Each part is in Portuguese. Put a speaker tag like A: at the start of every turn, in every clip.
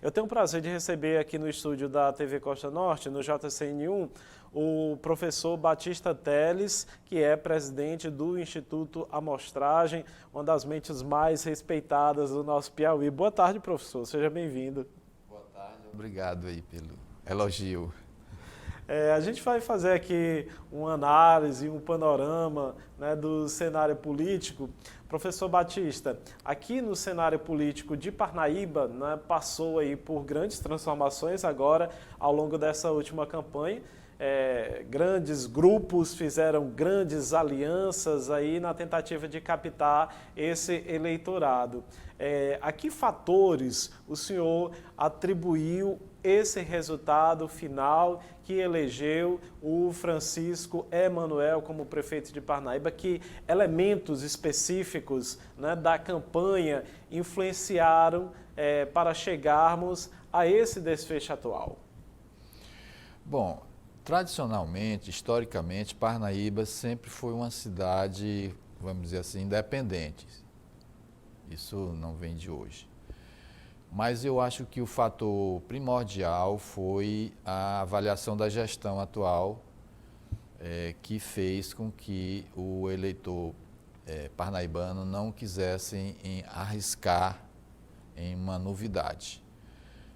A: Eu tenho o prazer de receber aqui no estúdio da TV Costa Norte, no JCN1, o professor Batista Teles, que é presidente do Instituto Amostragem, uma das mentes mais respeitadas do nosso Piauí. Boa tarde, professor. Seja bem-vindo.
B: Boa tarde. Obrigado aí pelo elogio.
A: A gente vai fazer aqui uma análise, um panorama, né, do cenário político. Professor Batista, aqui no cenário político de Parnaíba, né, passou aí por grandes transformações agora ao longo dessa última campanha. Grandes grupos fizeram grandes alianças aí na tentativa de captar esse eleitorado. A que fatores o senhor atribuiu esse resultado final que elegeu o Francisco Emanuel como prefeito de Parnaíba? Que elementos específicos, né, da campanha influenciaram para chegarmos a esse desfecho atual?
B: Bom, tradicionalmente, historicamente, Parnaíba sempre foi uma cidade, vamos dizer assim, independente. Isso não vem de hoje. Mas eu acho que o fator primordial foi a avaliação da gestão atual, que fez com que o eleitor parnaibano não quisesse arriscar em uma novidade.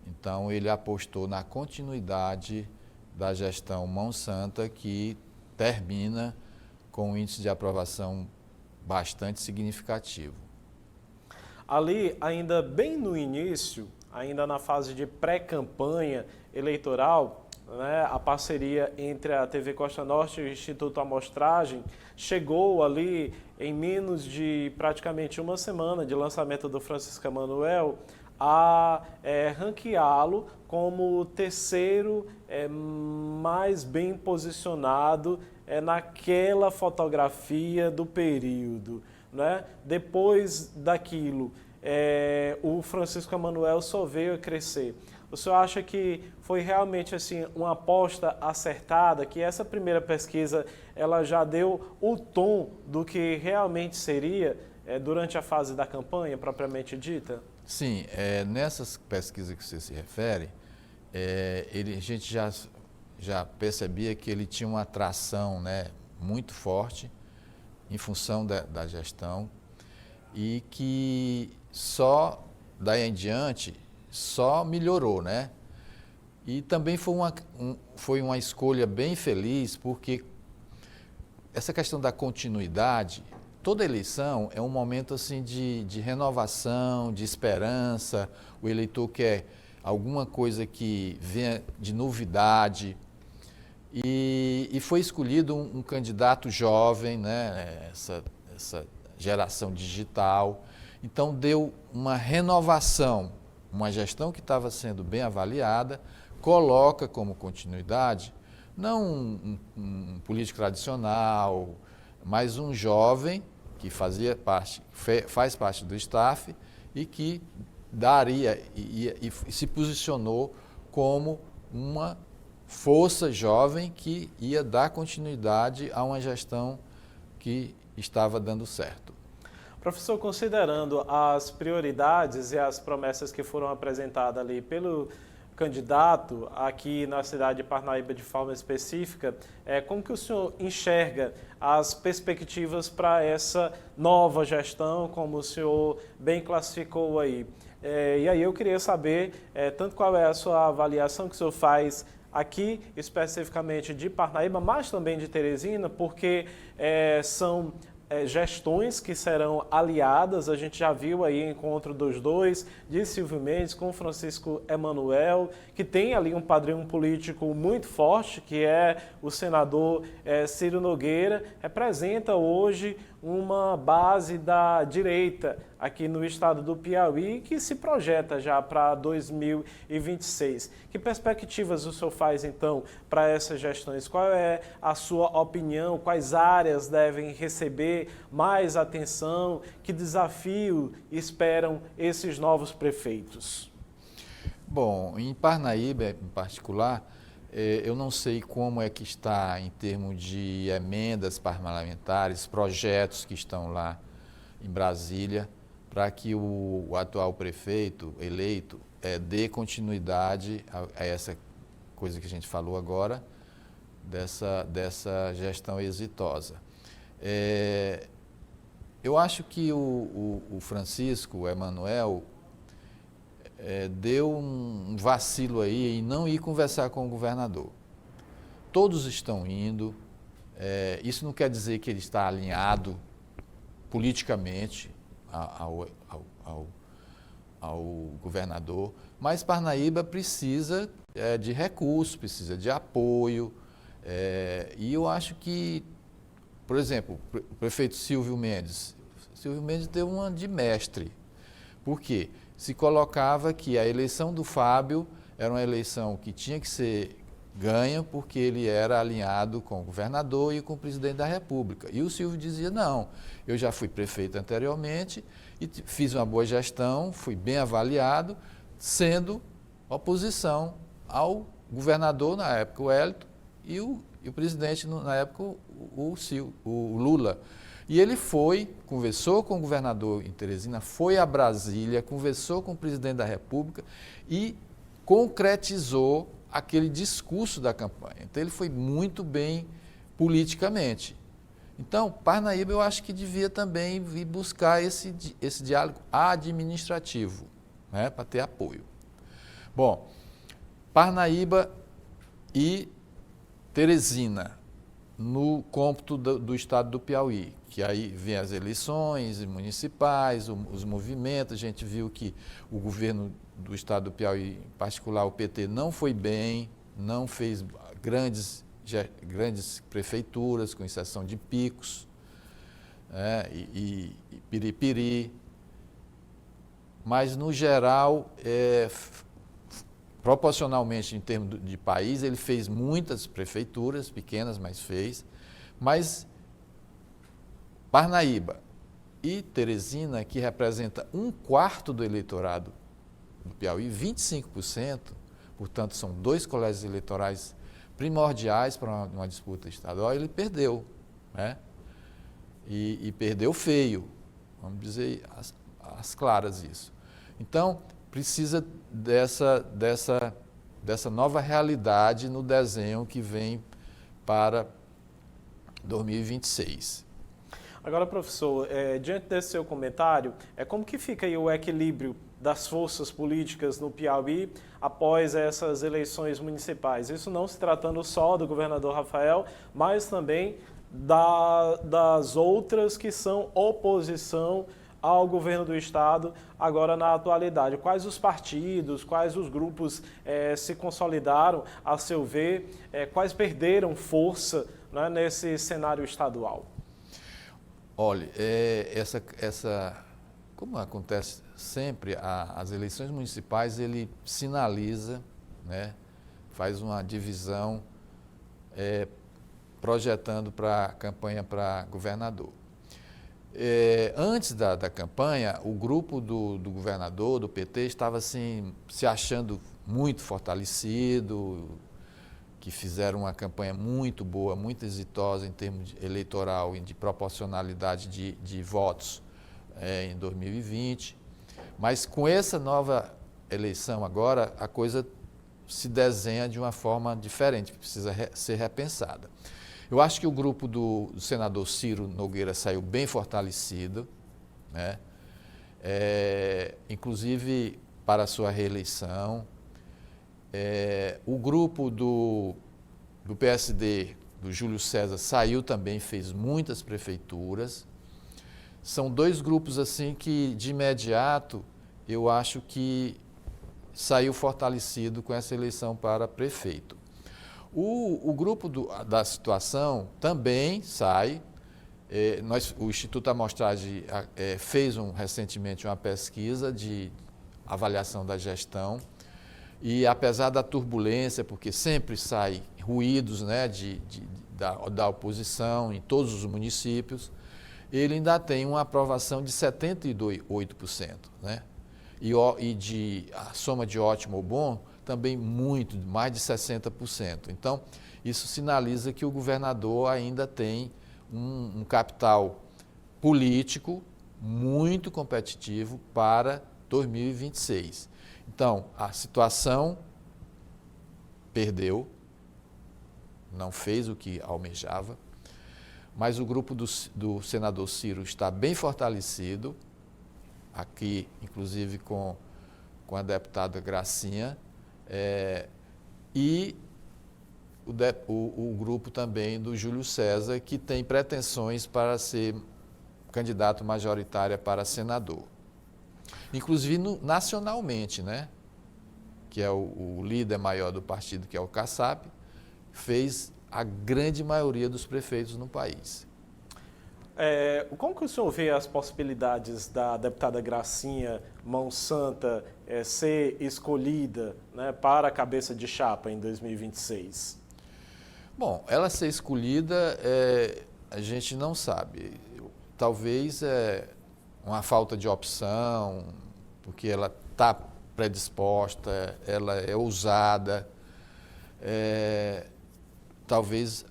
B: Então, ele apostou na continuidade da gestão Mão Santa, que termina com um índice de aprovação bastante significativo.
A: Ali, ainda bem no início, ainda na fase de pré-campanha eleitoral, né, a parceria entre a TV Costa Norte e o Instituto Amostragem chegou ali em menos de praticamente uma semana de lançamento do Francisco Emanuel a ranqueá-lo como o terceiro mais bem posicionado naquela fotografia do período, né? Depois daquilo, o Francisco Emanuel só veio a crescer. O senhor acha que foi realmente assim uma aposta acertada, que essa primeira pesquisa ela já deu o tom do que realmente seria durante a fase da campanha propriamente dita?
B: Sim, nessas pesquisas que você se refere, a gente já percebia que ele tinha uma atração, né, muito forte em função da gestão e que só daí em diante só melhorou, né? E também foi uma escolha bem feliz, porque essa questão da continuidade, toda eleição é um momento assim de renovação, de esperança, o eleitor quer alguma coisa que venha de novidade. E foi escolhido um candidato jovem, né, essa geração digital. Então deu uma renovação, uma gestão que estava sendo bem avaliada, coloca como continuidade, não um político tradicional, mas um jovem que faz parte do staff e que daria e se posicionou como uma força jovem que ia dar continuidade a uma gestão que estava dando certo.
A: Professor, considerando as prioridades e as promessas que foram apresentadas ali pelo candidato aqui na cidade de Parnaíba de forma específica, como que o senhor enxerga as perspectivas para essa nova gestão, como o senhor bem classificou aí? E aí eu queria saber tanto qual é a sua avaliação que o senhor faz aqui, especificamente de Parnaíba, mas também de Teresina, porque são gestões que serão aliadas. A gente já viu aí o encontro dos dois, de Silvio Mendes com Francisco Emanuel, que tem ali um padrinho político muito forte, que é o senador Ciro Nogueira, representa hoje uma base da direita aqui no estado do Piauí, que se projeta já para 2026. Que perspectivas o senhor faz, então, para essas gestões? Qual é a sua opinião? Quais áreas devem receber mais atenção? Que desafio esperam esses novos prefeitos?
B: Bom, em Parnaíba, em particular, eu não sei como é que está em termos de emendas parlamentares, projetos que estão lá em Brasília, para que o atual prefeito eleito dê continuidade a essa coisa que a gente falou agora, dessa gestão exitosa. Eu acho que o Francisco, o Emanuel, deu um vacilo aí em não ir conversar com o governador. Todos estão indo, isso não quer dizer que ele está alinhado politicamente ao governador, mas Parnaíba precisa de recursos, precisa de apoio, e eu acho que, por exemplo, o prefeito Silvio Mendes deu uma de mestre. Por quê? Se colocava que a eleição do Fábio era uma eleição que tinha que ser ganha porque ele era alinhado com o governador e com o presidente da República. E o Silvio dizia, não, eu já fui prefeito anteriormente e fiz uma boa gestão, fui bem avaliado, sendo oposição ao governador, na época, o Hélito, e o presidente, na época, o Lula. E ele conversou com o governador em Teresina, foi a Brasília, conversou com o presidente da República e concretizou aquele discurso da campanha. Então, ele foi muito bem politicamente. Então, Parnaíba, eu acho que devia também vir buscar esse diálogo administrativo, né, para ter apoio. Bom, Parnaíba e Teresina, no cômputo do estado do Piauí, que aí vem as eleições municipais, os movimentos. A gente viu que o governo do estado do Piauí, em particular o PT, não foi bem, não fez grandes prefeituras, com exceção de Picos, e Piripiri, mas no geral, proporcionalmente em termos de país, ele fez muitas prefeituras, pequenas, mas fez, mas Parnaíba e Teresina, que representa 1/4 do eleitorado do Piauí, 25%, portanto são 2 colégios eleitorais primordiais para uma disputa estadual, ele perdeu, né? E perdeu feio, vamos dizer às claras isso. Então, precisa dessa nova realidade no desenho que vem para 2026.
A: Agora, professor, diante desse seu comentário, como que fica aí o equilíbrio das forças políticas no Piauí após essas eleições municipais? Isso não se tratando só do governador Rafael, mas também das outras que são oposição ao governo do estado agora na atualidade. Quais os partidos, quais os grupos se consolidaram, a seu ver, quais perderam força, né, nesse cenário estadual?
B: Olha, como acontece sempre, as eleições municipais, ele sinaliza, né, faz uma divisão projetando para a campanha para governador. Antes da campanha, o grupo do governador, do PT, estava assim, se achando muito fortalecido, que fizeram uma campanha muito boa, muito exitosa em termos eleitoral e de proporcionalidade de votos em 2020. Mas com essa nova eleição agora, a coisa se desenha de uma forma diferente, que precisa ser repensada. Eu acho que o grupo do senador Ciro Nogueira saiu bem fortalecido, né? Inclusive para a sua reeleição. O grupo do PSD, do Júlio César, saiu também, fez muitas prefeituras. São 2 grupos assim que, de imediato, eu acho que saiu fortalecido com essa eleição para prefeito. O grupo da situação também sai. O Instituto Amostragem fez recentemente uma pesquisa de avaliação da gestão e, apesar da turbulência, porque sempre sai ruídos, né, da oposição em todos os municípios, ele ainda tem uma aprovação de 78%, né? E a soma de ótimo ou bom também muito, mais de 60%. Então, isso sinaliza que o governador ainda tem um capital político muito competitivo para 2026. Então, a situação perdeu, não fez o que almejava, mas o grupo do senador Ciro está bem fortalecido, aqui, inclusive com a deputada Gracinha, e o grupo também do Júlio César, que tem pretensões para ser candidato majoritário para senador. Inclusive nacionalmente, né? Que é o líder maior do partido, que é o Kassab, fez a grande maioria dos prefeitos no país.
A: Como que o senhor vê as possibilidades da deputada Gracinha Mão Santa ser escolhida, né, para a cabeça de chapa em 2026?
B: Bom, ela ser escolhida, a gente não sabe. Talvez uma falta de opção, porque ela está predisposta, ela é ousada. Talvez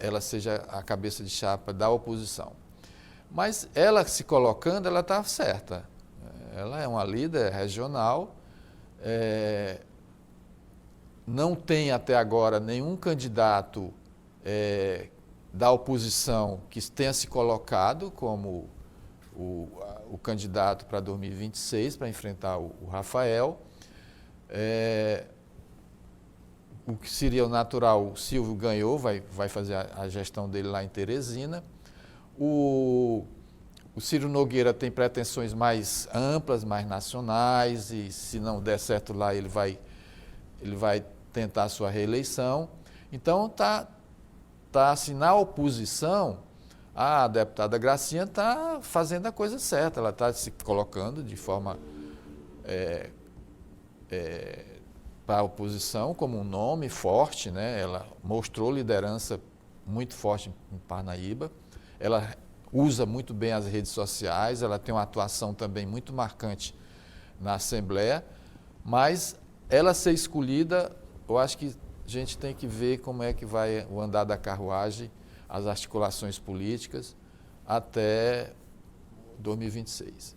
B: ela seja a cabeça de chapa da oposição. Mas ela se colocando, ela está certa. Ela é uma líder regional, não tem até agora nenhum candidato da oposição que tenha se colocado como o candidato para 2026, para enfrentar o Rafael. O que seria o natural, o Silvio ganhou, vai fazer a gestão dele lá em Teresina. O Ciro Nogueira tem pretensões mais amplas, mais nacionais, e se não der certo lá, ele vai tentar a sua reeleição. Então, tá assim, na oposição, a deputada Gracinha está fazendo a coisa certa, ela está se colocando de forma para a oposição como um nome forte, né? Ela mostrou liderança muito forte em Parnaíba, ela usa muito bem as redes sociais, ela tem uma atuação também muito marcante na Assembleia, mas ela ser escolhida, eu acho que a gente tem que ver como é que vai o andar da carruagem, as articulações políticas até 2026.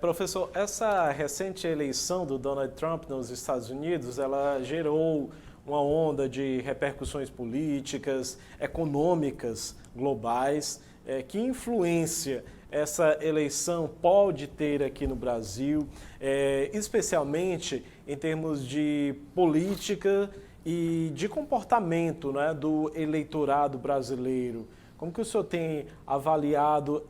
A: Professor, essa recente eleição do Donald Trump nos Estados Unidos, ela gerou uma onda de repercussões políticas, econômicas, globais. Que influência essa eleição pode ter aqui no Brasil, especialmente em termos de política e de comportamento, né, do eleitorado brasileiro? Como que o senhor tem avaliado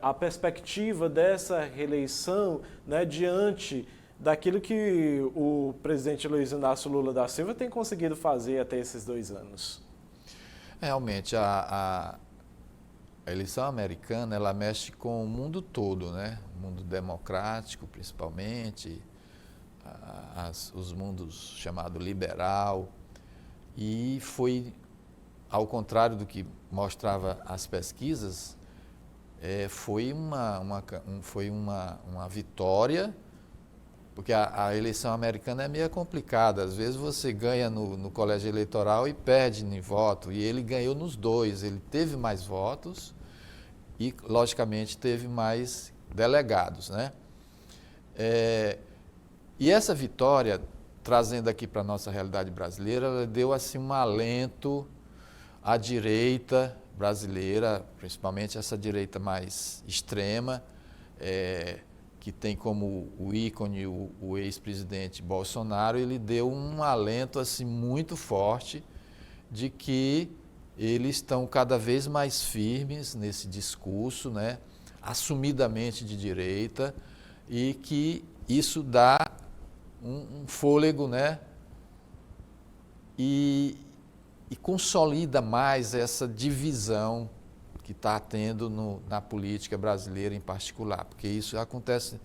A: a perspectiva dessa reeleição, né, diante daquilo que o presidente Luiz Inácio Lula da Silva tem conseguido fazer até esses 2 anos?
B: Realmente, a eleição americana, ela mexe com o mundo todo, né? O mundo democrático, principalmente, os mundos chamado liberal, e foi, ao contrário do que mostrava as pesquisas, foi uma vitória, porque a eleição americana é meio complicada. Às vezes você ganha no colégio eleitoral e perde em voto, e ele ganhou nos dois, ele teve mais votos e, logicamente, teve mais delegados, né? E essa vitória, trazendo aqui para a nossa realidade brasileira, ela deu assim um alento à direita brasileira, principalmente essa direita mais extrema, que tem como o ícone o ex-presidente Bolsonaro. Ele deu um alento assim muito forte de que eles estão cada vez mais firmes nesse discurso, né, assumidamente de direita, e que isso dá um fôlego, né, e consolida mais essa divisão que está tendo na política brasileira em particular, porque isso acontece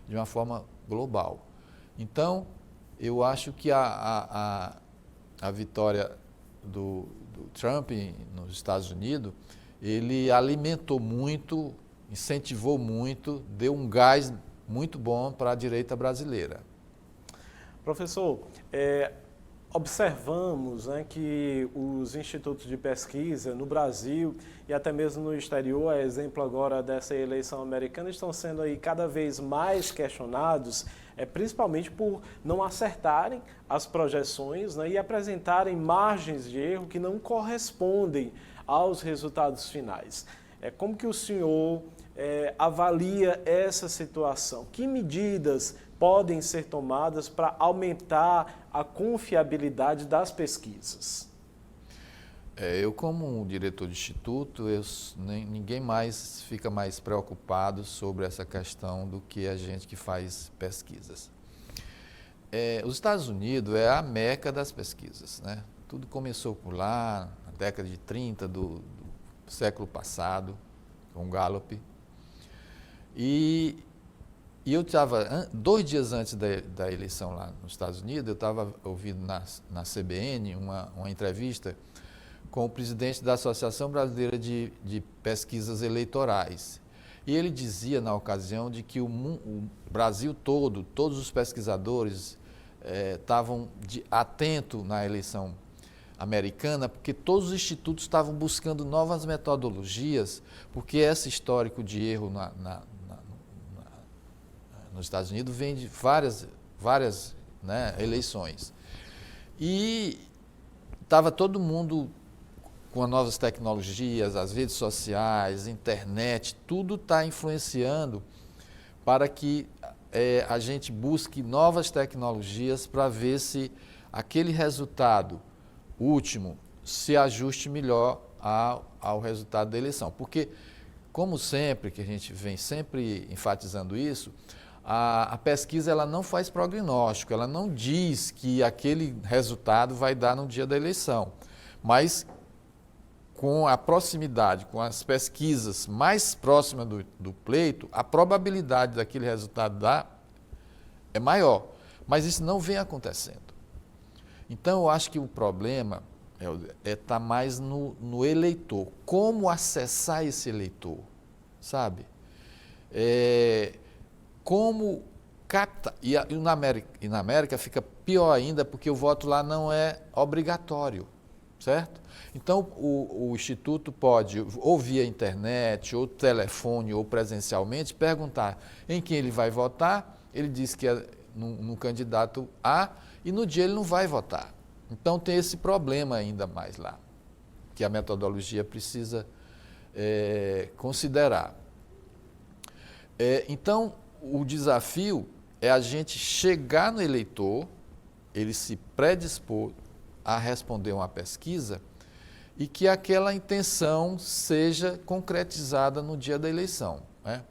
B: de uma forma global. Então, eu acho que a vitória do Trump nos Estados Unidos, ele alimentou muito, incentivou muito, deu um gás muito bom para a direita brasileira.
A: Professor, observamos, né, que os institutos de pesquisa no Brasil e até mesmo no exterior, a exemplo agora dessa eleição americana, estão sendo aí cada vez mais questionados, principalmente por não acertarem as projeções, né, e apresentarem margens de erro que não correspondem aos resultados finais. Como que o senhor avalia essa situação? Que medidas podem ser tomadas para aumentar a confiabilidade das pesquisas?
B: Eu, como um diretor de instituto, ninguém mais fica mais preocupado sobre essa questão do que a gente que faz pesquisas. Os Estados Unidos é a meca das pesquisas, né? Tudo começou por lá, na década de 30 do século passado, com o Gallup. E eu estava, 2 dias antes da eleição lá nos Estados Unidos, eu estava ouvindo na CBN uma entrevista com o presidente da Associação Brasileira de Pesquisas Eleitorais. E ele dizia, na ocasião, de que o Brasil todo, todos os pesquisadores estavam atentos na eleição americana, porque todos os institutos estavam buscando novas metodologias, porque esse histórico de erro nos Estados Unidos vem de várias né, eleições. E estava todo mundo com as novas tecnologias, as redes sociais, internet, tudo está influenciando para que a gente busque novas tecnologias para ver se aquele resultado último se ajuste melhor ao resultado da eleição. Porque, como sempre, que a gente vem sempre enfatizando isso, a pesquisa ela não faz prognóstico, ela não diz que aquele resultado vai dar no dia da eleição, mas com a proximidade, com as pesquisas mais próximas do pleito, a probabilidade daquele resultado dar é maior, mas isso não vem acontecendo. Então, eu acho que o problema está mais no eleitor, como acessar esse eleitor, sabe? Como capta, e na América fica pior ainda, porque o voto lá não é obrigatório, certo? Então, o Instituto pode, ou via internet, ou telefone, ou presencialmente, perguntar em quem ele vai votar, ele diz que é no candidato A, e no dia ele não vai votar. Então, tem esse problema ainda mais lá, que a metodologia precisa considerar. Então, o desafio é a gente chegar no eleitor, ele se predispor a responder uma pesquisa e que aquela intenção seja concretizada no dia da eleição, né?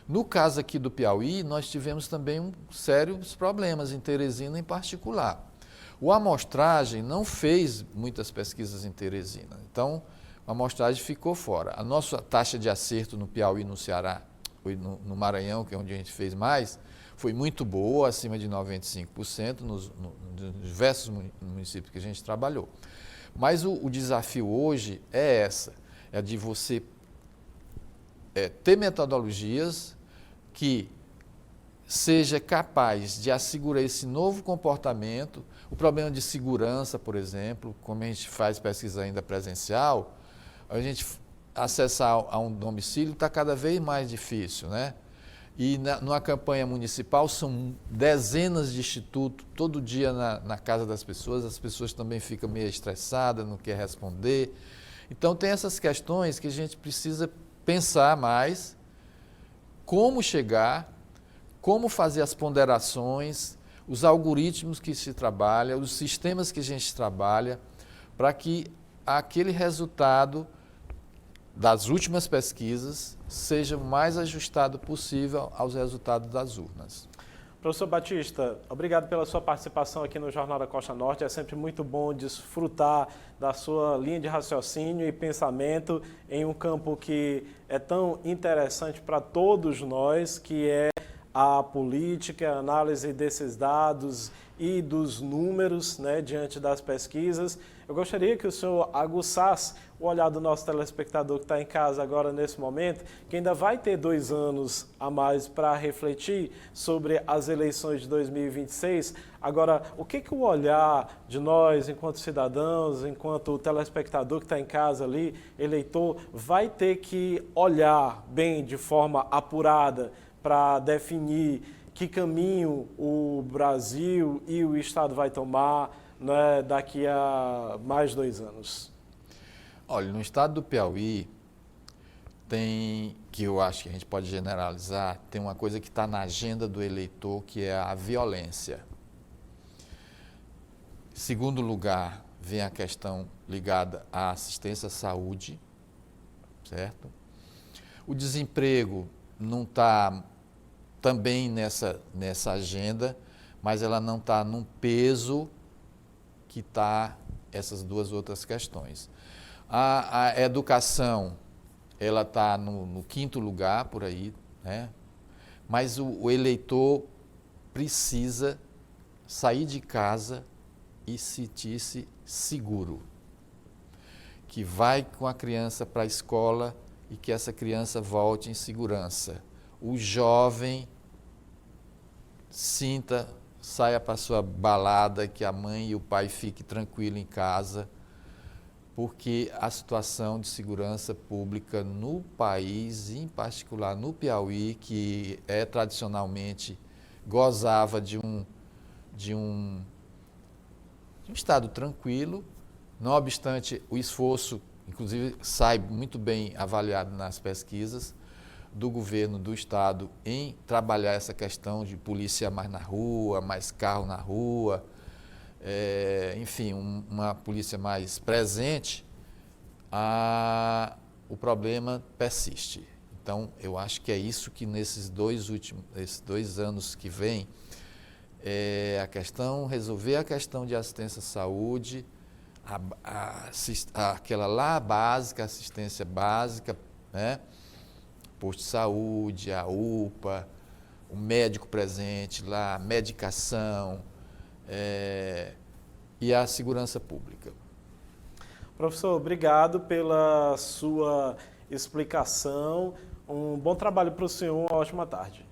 B: No caso aqui do Piauí, nós tivemos também sérios problemas, em Teresina em particular. O Amostragem não fez muitas pesquisas em Teresina, então a amostragem ficou fora. A nossa taxa de acerto no Piauí, no Ceará, no Maranhão, que é onde a gente fez mais, foi muito boa, acima de 95% nos diversos municípios que a gente trabalhou. Mas o desafio hoje é de você ter metodologias que seja capaz de assegurar esse novo comportamento. O problema de segurança, por exemplo, como a gente faz pesquisa ainda presencial, a gente acessar a um domicílio está cada vez mais difícil, né? E numa campanha municipal são dezenas de institutos, todo dia na casa das pessoas, as pessoas também ficam meio estressadas, não querem responder. Então tem essas questões que a gente precisa pensar mais, como chegar, como fazer as ponderações, os algoritmos que se trabalha, os sistemas que a gente trabalha, para que aquele resultado das últimas pesquisas seja o mais ajustado possível aos resultados das urnas.
A: Professor Batista, obrigado pela sua participação aqui no Jornal da Costa Norte. É sempre muito bom desfrutar da sua linha de raciocínio e pensamento em um campo que é tão interessante para todos nós, que é a política, a análise desses dados e dos números, né, diante das pesquisas. Eu gostaria que o senhor aguçasse o olhar do nosso telespectador que está em casa agora nesse momento, que ainda vai ter 2 anos a mais para refletir sobre as eleições de 2026. Agora, o que o olhar de nós, enquanto cidadãos, enquanto telespectador que está em casa ali, eleitor, vai ter que olhar bem, de forma apurada, para definir que caminho o Brasil e o Estado vai tomar, né, daqui a mais 2 anos?
B: Olha, no estado do Piauí, tem, que eu acho que a gente pode generalizar, tem uma coisa que está na agenda do eleitor, que é a violência. Em segundo lugar, vem a questão ligada à assistência à saúde, certo? O desemprego não está também nessa agenda, mas ela não está num peso que está essas 2 outras questões. A educação, ela está no 5º lugar por aí, né? Mas o eleitor precisa sair de casa e sentir-se seguro, que vai com a criança para a escola e que essa criança volte em segurança. O jovem saia para a sua balada, que a mãe e o pai fiquem tranquilos em casa, porque a situação de segurança pública no país, em particular no Piauí, que tradicionalmente gozava de um estado tranquilo, não obstante o esforço, inclusive sai muito bem avaliado nas pesquisas, do governo do estado em trabalhar essa questão de polícia mais na rua, mais carro na rua, enfim, uma polícia mais presente, o problema persiste. Então, eu acho que é isso que esses 2 anos que vem, resolver a questão de assistência à saúde, aquela lá básica, assistência básica, né? Posto de saúde, a UPA, o médico presente lá, medicação, e a segurança pública.
A: Professor, obrigado pela sua explicação. Um bom trabalho para o senhor, uma ótima tarde.